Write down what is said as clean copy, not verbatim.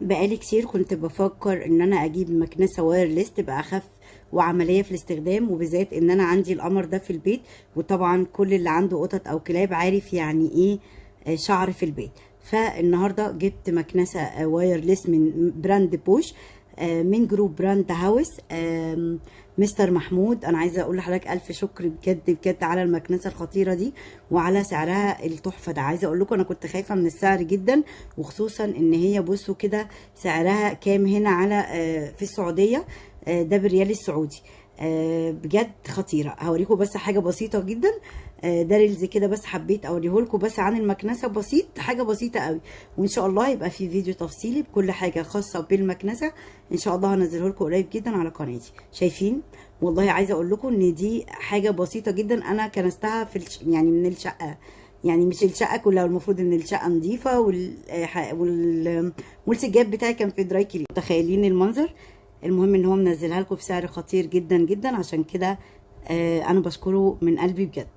بقالي كتير كنت بفكر ان انا اجيب مكنسه وايرلس تبقى اخف وعمليه في الاستخدام، وبالذات ان انا عندي القمر ده في البيت. وطبعا كل اللي عنده قطط او كلاب عارف يعني ايه شعر في البيت. فالنهارده جبت مكنسه وايرلس من براند بوش، من جروب براند هاوس. مستر محمود، انا عايزه اقول لحضرتك الف شكر بجد بجد على المكنسه الخطيره دي وعلى سعرها التحفه ده. عايزه اقول لكم انا كنت خايفه من السعر جدا، وخصوصا ان هي بصوا كده سعرها كام هنا على في السعوديه. ده بالريال السعودي. بجد خطيره. هوريكم بس حاجه بسيطه جدا، ده ريلز كده بس حبيت اوريهولكم بس عن المكنسه، بسيط، حاجه بسيطه قوي. وان شاء الله يبقى في فيديو تفصيلي بكل حاجه خاصه بالمكنسه ان شاء الله هنزله لكم قريب جدا على قناتي. شايفين؟ والله عايزه اقول لكم ان دي حاجه بسيطه جدا، انا كنستها في يعني من الشقه، يعني مش الشقه كلها، المفروض ان الشقه نظيفه والسجاد بتاعي كان في دراي كلين. متخيلين المنظر؟ المهم ان هو منزلها لكم بسعر خطير جدا جدا، عشان كده انا بشكره من قلبي بجد.